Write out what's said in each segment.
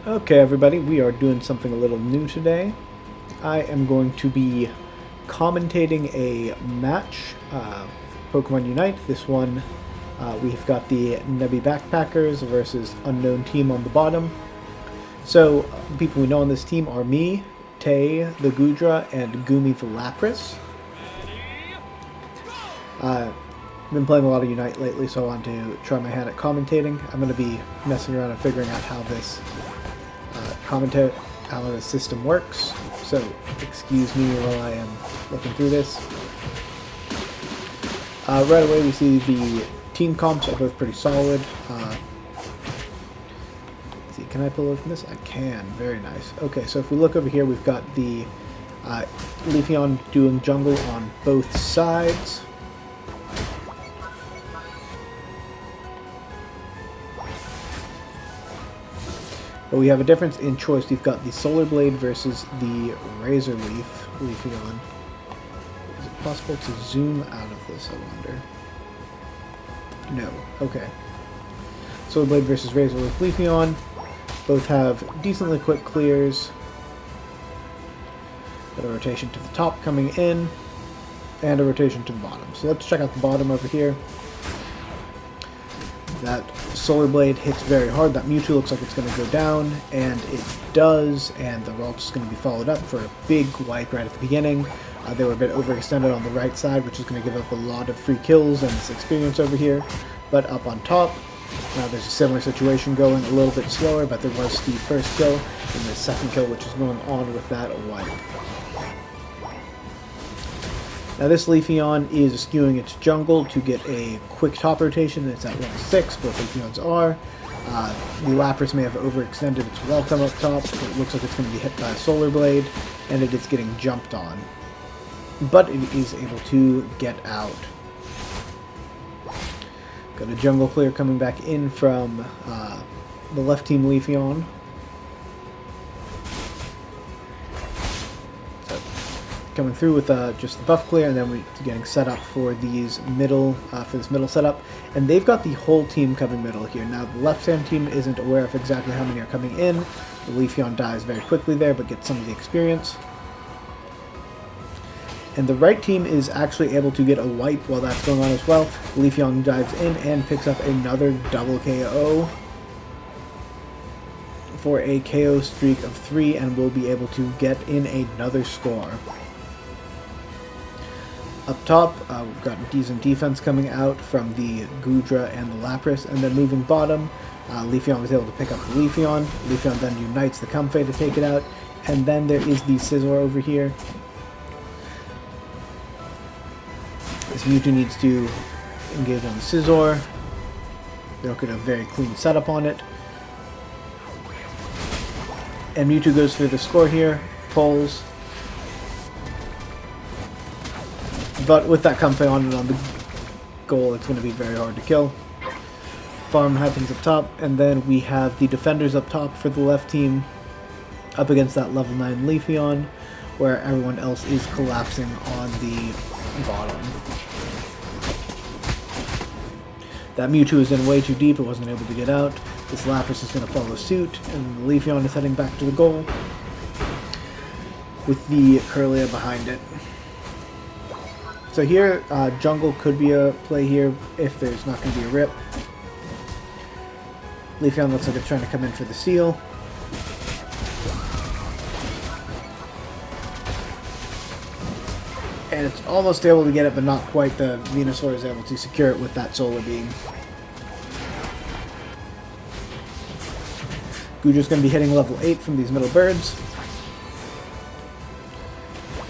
Okay, everybody, we are doing something a little new today. I am going to be commentating a match, Pokemon Unite. This one, we've got the Nebby Backpackers versus Unknown Team on the bottom. So, the people we know on this team are me, Tay the Gudra, and Gumi the Lapras. I've been playing a lot of Unite lately, so I want to try my hand at commentating. I'm going to be messing around and figuring out how this commentate how the system works, so excuse me while I am looking through this. Right away we see the team comps are both pretty solid. Let's see, can I pull away from this? I can, very nice. Okay, so if we look over here, we've got the Leafeon doing jungle on both sides. But we have a difference in choice. We've got the Solar Blade versus the Razor Leaf Leafeon. Is it possible to zoom out of this, I wonder? No. Okay. Solar Blade versus Razor Leaf Leafeon. Both have decently quick clears. Got a rotation to the top coming in, and a rotation to the bottom. So let's check out the bottom over here. That Solar Blade hits very hard. That Mewtwo looks like it's going to go down, and it does, and the Ralts is going to be followed up for a big wipe right at the beginning. They were a bit overextended on the right side, which is going to give up a lot of free kills and this experience over here. But up on top, there's a similar situation going, a little bit slower, but there was the first kill and the second kill, which is going on with that wipe. Now this Leafeon is skewing its jungle to get a quick top rotation. It's at level 6, both Leafeons are. The Lapras may have overextended its welcome up top. It looks like it's going to be hit by a Solar Blade, and it is getting jumped on. But it is able to get out. Got a jungle clear coming back in from the left team Leafeon. Coming through with just the buff clear, and then we're getting set up for these middle for this middle setup, and they've got the whole team coming middle here. Now the left-hand team isn't aware of exactly how many are coming in. The Leafeon dies very quickly there, but gets some of the experience. And the right team is actually able to get a wipe while that's going on as well. The Leafeon dives in and picks up another double KO for a KO streak of 3, and will be able to get in another score. Up top, we've got decent defense coming out from the Gudra and the Lapras, and then moving bottom, Leafeon was able to pick up the Leafeon. Leafeon then unites the Comfey to take it out, and then there is the Scizor over here. This Mewtwo needs to engage on the Scizor. They'll get a very clean setup on it. And Mewtwo goes for the score here, pulls. But with that Comfey on and on the goal, it's going to be very hard to kill. Farm happens up top, and then we have the defenders up top for the left team up against that level 9 Leafeon, where everyone else is collapsing on the bottom. That Mewtwo is in way too deep, it wasn't able to get out. This Lapras is going to follow suit, and the Leafeon is heading back to the goal with the Kirlia behind it. So here, jungle could be a play here if there's not going to be a rip. Leafeon looks like it's trying to come in for the seal. And it's almost able to get it, but not quite. The Venusaur is able to secure it with that Solar Beam. Gudra's going to be hitting level 8 from these middle birds.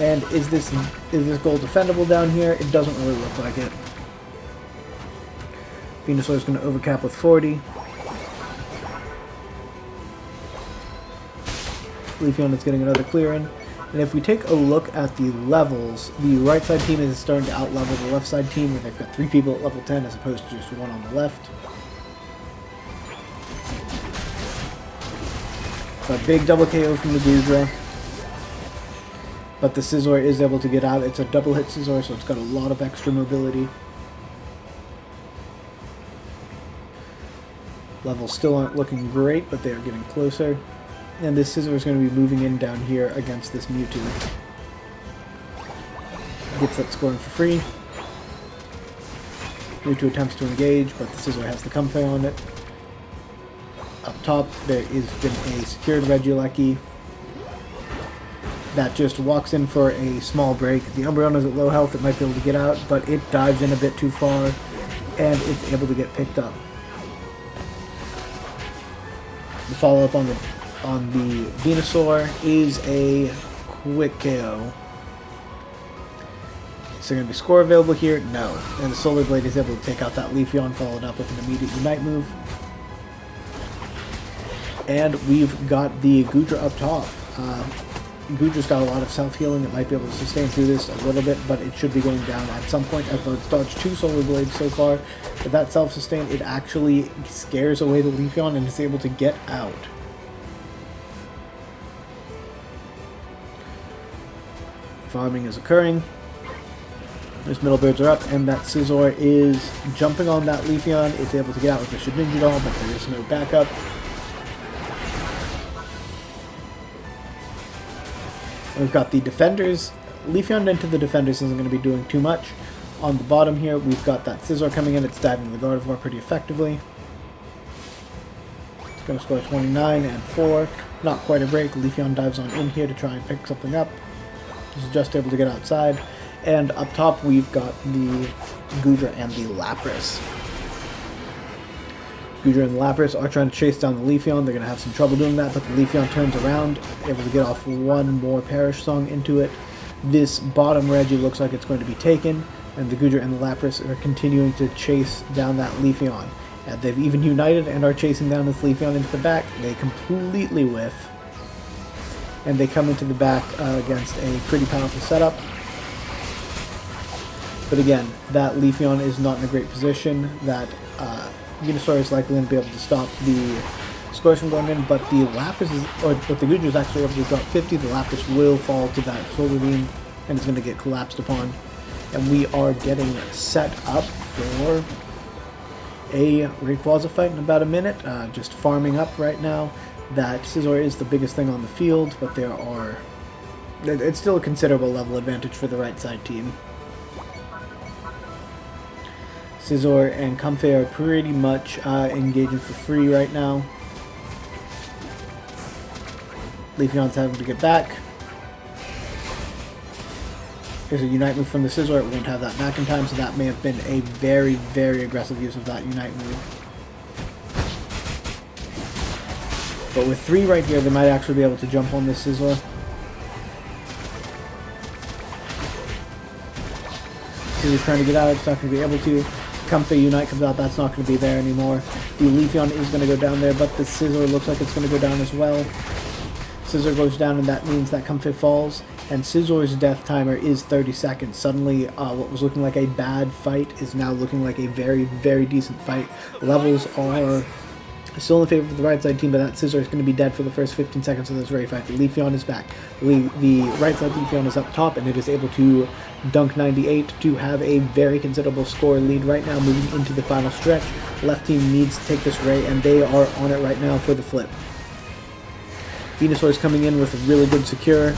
And is this goal defendable down here? It doesn't really look like it. Venusaur is going to overcap with 40. Leafeon is getting another clear in. And if we take a look at the levels, the right side team is starting to outlevel the left side team, where they've got 3 people at level 10 as opposed to just 1 on the left. A big double KO from the Gudra. But the Scizor is able to get out. It's a double hit Scizor, so it's got a lot of extra mobility. Levels still aren't looking great, but they are getting closer. And this Scizor is going to be moving in down here against this Mewtwo. Gets that scoring for free. Mewtwo attempts to engage, but the Scizor has the Comfey on it. Up top, there has been a secured Regieleki that just walks in for a small break. The Umbreon is at low health, it might be able to get out, but it dives in a bit too far, and it's able to get picked up. The follow-up on the Venusaur is a quick KO. Is there going to be score available here? No. And the Solar Blade is able to take out that Leafeon, followed up with an immediate Unite move. And we've got the Goodra up top. Goodra's got a lot of self-healing. It might be able to sustain through this a little bit, but it should be going down at some point. Although it's dodged 2 Solar Blades so far. If that self-sustain, it actually scares away the Leafeon and is able to get out. Farming is occurring. Those middle birds are up, and that Scizor is jumping on that Leafeon. It's able to get out with the Shedinja Doll, but there is no backup. We've got the defenders. Leafeon into the defenders isn't going to be doing too much. On the bottom here, we've got that Scizor coming in. It's diving the Gardevoir pretty effectively. It's going to score 29 and 4. Not quite a break. Leafeon dives on in here to try and pick something up. He's just able to get outside. And up top, we've got the Goodra and the Lapras. Goodra and the Lapras are trying to chase down the Leafeon. They're going to have some trouble doing that, but the Leafeon turns around, able to get off one more Perish Song into it. This bottom Reggie looks like it's going to be taken, and the Goodra and the Lapras are continuing to chase down that Leafeon. And they've even united and are chasing down this Leafeon into the back. They completely whiff, and they come into the back against a pretty powerful setup. But again, that Leafeon is not in a great position. That Venusaur is likely going to be able to stop the scores from going in, but the Lapras is, but the Goodra is actually able to drop 50. The Lapras will fall to that Solar Beam and is going to get collapsed upon. And we are getting set up for a Rayquaza fight in about a minute. Just farming up right now. That Scizor is the biggest thing on the field, but it's still a considerable level advantage for the right side team. Scizor and Comfey are pretty much engaging for free right now. Leafeon's having to get back. There's a Unite move from the Scizor. It won't have that back in time, so that may have been a very, very aggressive use of that Unite move. But with 3 right here, they might actually be able to jump on this Scizor. Scizor's trying to get out. It's not going to be able to. Comfey Unite comes out, that's not going to be there anymore. The Leafeon is going to go down there, but the Scizor looks like it's going to go down as well. Scizor goes down, and that means that Comfey falls, and Scizor's death timer is 30 seconds. Suddenly, what was looking like a bad fight is now looking like a very, very decent fight. Levels are still in favor of the right side team, but that Scizor is going to be dead for the first 15 seconds of this very fight. The Leafeon is back. The right side Leafeon is up top, and it is able to dunk 98 to have a very considerable score lead right now moving into the final stretch. Left team needs to take this Ray, and they are on it right now for the flip. Venusaur is coming in with a really good secure,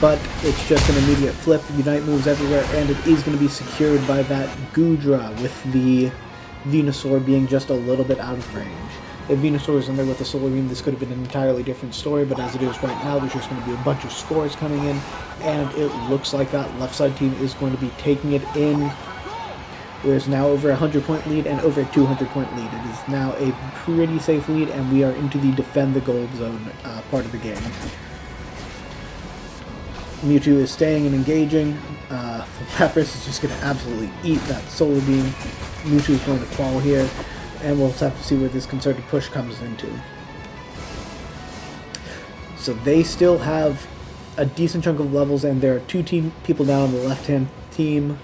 but it's just an immediate flip. Unite moves everywhere, and it is going to be secured by that Goodra, with the Venusaur being just a little bit out of range. If Venusaur was in there with a Solar Beam, this could have been an entirely different story, but as it is right now, there's just going to be a bunch of scores coming in, and it looks like that left side team is going to be taking it in. There's now over a 100-point lead and over a 200-point lead. It is now a pretty safe lead, and we are into the defend the gold zone part of the game. Mewtwo is staying and engaging. Lapras is just going to absolutely eat that Solar Beam. Mewtwo is going to fall here, and we'll have to see where this concerted push comes into. So they still have a decent chunk of levels, and there are 2 people down on the left-hand team.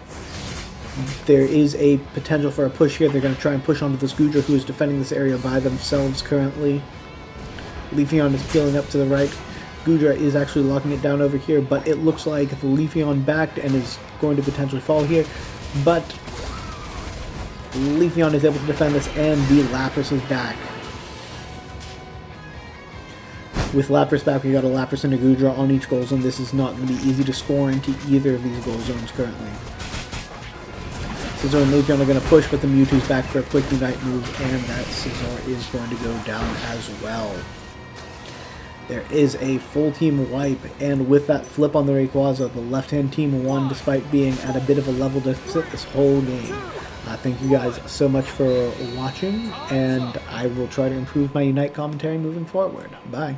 There is a potential for a push here. They're going to try and push onto this Goodra, who is defending this area by themselves currently. Leafeon is peeling up to the right. Goodra is actually locking it down over here, but it looks like the Leafeon backed and is going to potentially fall here. But Leafeon is able to defend this, and the Lapras is back. With Lapras back, we got a Lapras and a Goodra on each goal zone. This is not going to be easy to score into either of these goal zones currently. Scizor and Leafeon are going to push, but the Mewtwo's back for a quick Unite move, and that Scizor is going to go down as well. There is a full team wipe, and with that flip on the Rayquaza, the left-hand team won despite being at a bit of a level deficit this whole game. Thank you guys so much for watching, and I will try to improve my Unite commentary moving forward. Bye.